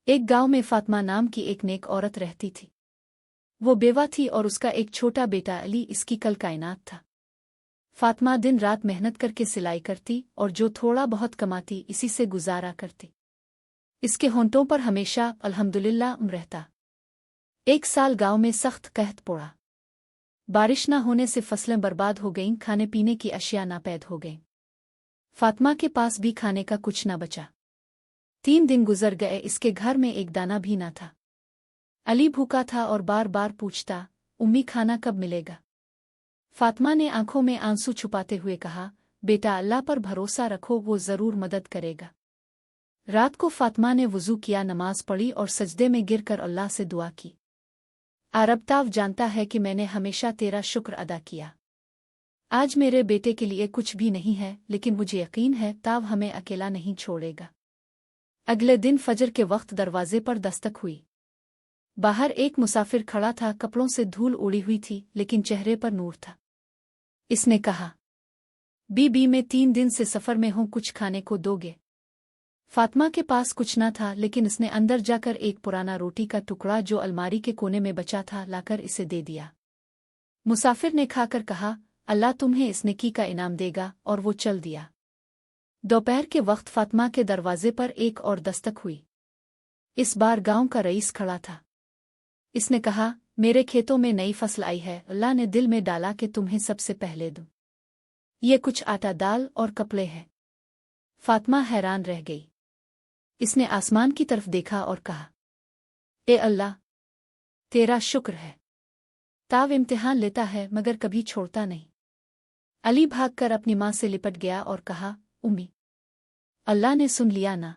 एक गांव में फातिमा नाम की एक नेक औरत रहती थी। वो बेवा थी और उसका एक छोटा बेटा अली इसकी कल कायनात था। फातिमा दिन रात मेहनत करके सिलाई करती और जो थोड़ा बहुत कमाती इसी से गुजारा करती। इसके होंठों पर हमेशा अल्हम्दुलिल्लाह रहता। एक साल गांव में सख्त कहत पड़ा। बारिश न होने से फसलें बर्बाद हो गईं, खाने पीने की अशिया नापैद हो गईं। फातिमा के पास भी खाने का कुछ न बचा। 3 दिन गुजर गए, इसके घर में एक दाना भी न था। अली भूखा था और बार बार पूछता, उम्मी खाना कब मिलेगा। फातिमा ने आंखों में आंसू छुपाते हुए कहा, बेटा अल्लाह पर भरोसा रखो, वो जरूर मदद करेगा। रात को फातिमा ने वुजू किया, नमाज पढ़ी और सजदे में गिरकर अल्लाह से दुआ की। रब ताव जानता है कि मैंने हमेशा तेरा शुक्र अदा किया। आज मेरे बेटे के लिए कुछ भी नहीं है, लेकिन मुझे यकीन है ताव हमें अकेला नहीं छोड़ेगा। अगले दिन फजर के वक्त दरवाजे पर दस्तक हुई। बाहर एक मुसाफिर खड़ा था, कपड़ों से धूल उड़ी हुई थी लेकिन चेहरे पर नूर था। इसने कहा, बीबी मैं 3 दिन से सफर में हूं, कुछ खाने को दोगे। फातिमा के पास कुछ न था, लेकिन इसने अंदर जाकर एक पुराना रोटी का टुकड़ा जो अलमारी के कोने में बचा था लाकर इसे दे दिया। मुसाफिर ने खाकर कहा, अल्लाह तुम्हें इस नेकी का इनाम देगा, और वो चल दिया। दोपहर के वक्त फातिमा के दरवाजे पर एक और दस्तक हुई। इस बार गांव का रईस खड़ा था। इसने कहा, मेरे खेतों में नई फसल आई है, अल्लाह ने दिल में डाला कि तुम्हें सबसे पहले दूं। ये कुछ आटा दाल और कपड़े हैं। फातिमा हैरान रह गई। इसने आसमान की तरफ देखा और कहा, ए अल्लाह, तेरा शुक्र है। ताव इम्तिहान लेता है मगर कभी छोड़ता नहीं। अली भागकर अपनी मां से लिपट गया और कहा, उम्मी, अल्लाह ने सुन लिया ना।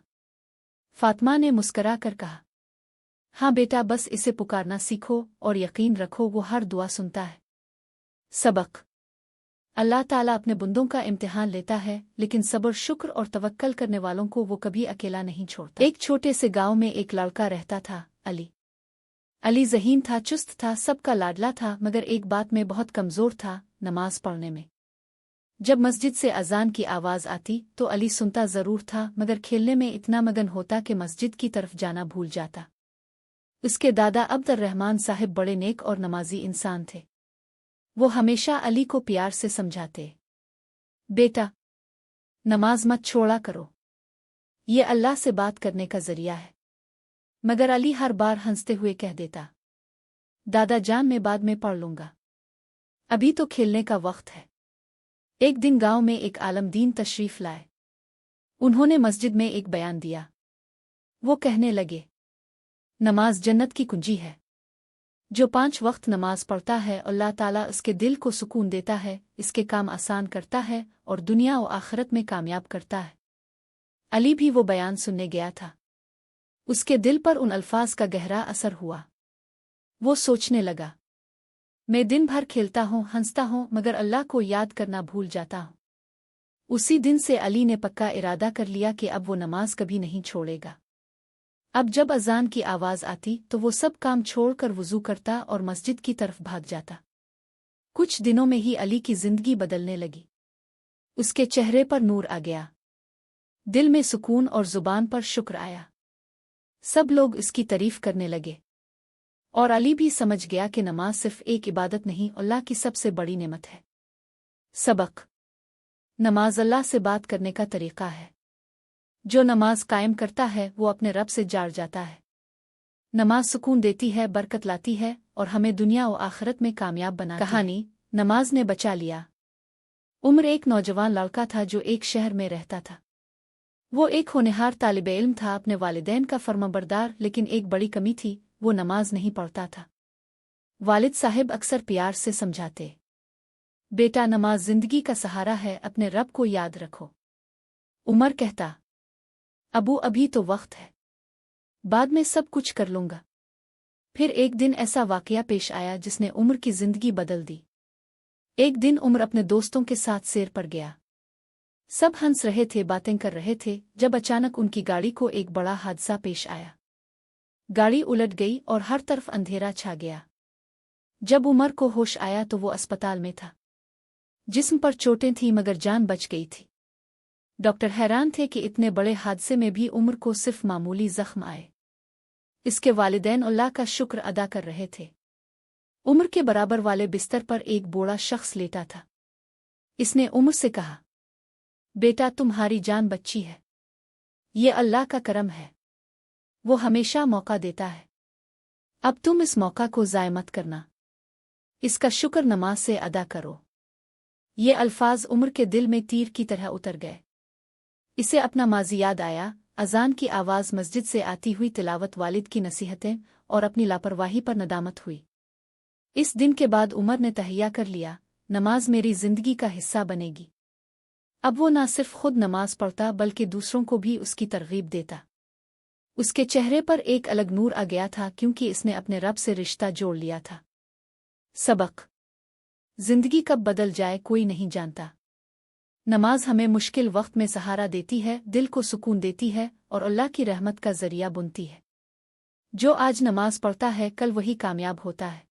फातिमा ने मुस्करा कर कहा, हाँ बेटा, बस इसे पुकारना सीखो और यकीन रखो वो हर दुआ सुनता है। सबक: अल्लाह ताला अपने बंदों का इम्तिहान लेता है, लेकिन सब्र, शुक्र और तवक्कल करने वालों को वो कभी अकेला नहीं छोड़ता। एक छोटे से गांव में एक लड़का रहता था, अली। अली ज़हीन था, चुस्त था, सबका लाडला था, मगर एक बात में बहुत कमज़ोर था, नमाज पढ़ने में। जब मस्जिद से अजान की आवाज़ आती तो अली सुनता ज़रूर था, मगर खेलने में इतना मगन होता कि मस्जिद की तरफ जाना भूल जाता। उसके दादा अब्दुर रहमान साहिब बड़े नेक और नमाजी इंसान थे। वो हमेशा अली को प्यार से समझाते, बेटा, नमाज मत छोड़ा करो, ये अल्लाह से बात करने का जरिया है। मगर अली हर बार हंसते हुए कह देता, दादा जान, मैं बाद में पढ़ लूंगा, अभी तो खेलने का वक्त है। एक दिन गांव में एक आलमदीन तशरीफ लाए। उन्होंने मस्जिद में एक बयान दिया। वो कहने लगे, नमाज जन्नत की कुंजी है। जो 5 वक्त नमाज पढ़ता है, अल्लाह ताला उसके दिल को सुकून देता है, इसके काम आसान करता है और दुनिया और आखिरत में कामयाब करता है। अली भी वो बयान सुनने गया था। उसके दिल पर उन अल्फाज का गहरा असर हुआ। वो सोचने लगा, मैं दिन भर खेलता हूँ, हंसता हूँ, मगर अल्लाह को याद करना भूल जाता हूँ। उसी दिन से अली ने पक्का इरादा कर लिया कि अब वो नमाज कभी नहीं छोड़ेगा। अब जब अजान की आवाज़ आती तो वो सब काम छोड़कर वुजू करता और मस्जिद की तरफ भाग जाता। कुछ दिनों में ही अली की जिंदगी बदलने लगी। उसके चेहरे पर नूर आ गया, दिल में सुकून और जुबान पर शुक्र आया। सब लोग इसकी तारीफ करने लगे और अली भी समझ गया कि नमाज सिर्फ एक इबादत नहीं, अल्लाह की सबसे बड़ी नेमत है। सबक: नमाज अल्लाह से बात करने का तरीका है। जो नमाज कायम करता है वो अपने रब से जाड़ जाता है। नमाज सुकून देती है, बरकत लाती है और हमें दुनिया और आखिरत में कामयाब बनाती है। कहानी: नमाज ने बचा लिया। उम्र एक नौजवान लड़का था जो एक शहर में रहता था। वो एक होनहार तालिब इल्म था, अपने वालिदैन का फर्माबरदार, लेकिन एक बड़ी कमी थी, वो नमाज नहीं पढ़ता था। वालिद साहिब अक्सर प्यार से समझाते, बेटा, नमाज जिंदगी का सहारा है, अपने रब को याद रखो। उमर कहता, अबू, अभी तो वक्त है, बाद में सब कुछ कर लूंगा। फिर एक दिन ऐसा वाकया पेश आया जिसने उम्र की जिंदगी बदल दी। एक दिन उमर अपने दोस्तों के साथ सैर पर गया। सब हंस रहे थे, बातें कर रहे थे, जब अचानक उनकी गाड़ी को एक बड़ा हादसा पेश आया। गाड़ी उलट गई और हर तरफ अंधेरा छा गया। जब उमर को होश आया तो वो अस्पताल में था। जिस्म पर चोटें थीं मगर जान बच गई थी। डॉक्टर हैरान थे कि इतने बड़े हादसे में भी उमर को सिर्फ मामूली जख्म आए। اس کے والدین اللہ کا شکر ادا کر رہے تھے۔ عمر کے برابر والے بستر پر ایک بوڑھا شخص لیٹا تھا۔ اس نے عمر سے کہا، بیٹا تمہاری جان بچی ہے، یہ اللہ کا کرم ہے، وہ ہمیشہ موقع دیتا ہے، اب تم اس موقع کو ضائع مت کرنا، اس کا شکر نماز سے ادا کرو۔ یہ الفاظ عمر کے دل میں تیر کی طرح اتر گئے۔ اسے اپنا ماضی یاد آیا، اذان کی آواز، مسجد سے آتی ہوئی تلاوت، والد کی نصیحتیں اور اپنی لاپرواہی پر ندامت ہوئی۔ اس دن کے بعد عمر نے تہیہ کر لیا، نماز میری زندگی کا حصہ بنے گی۔ اب وہ نہ صرف خود نماز پڑھتا بلکہ دوسروں کو بھی اس کی ترغیب دیتا۔ اس کے چہرے پر ایک الگ نور آ گیا تھا کیونکہ اس نے اپنے رب سے رشتہ جوڑ لیا تھا۔ سبق: زندگی کب بدل جائے کوئی نہیں جانتا۔ نماز ہمیں مشکل وقت میں سہارا دیتی ہے، دل کو سکون دیتی ہے اور اللہ کی رحمت کا ذریعہ بنتی ہے۔ جو آج نماز پڑھتا ہے کل وہی کامیاب ہوتا ہے۔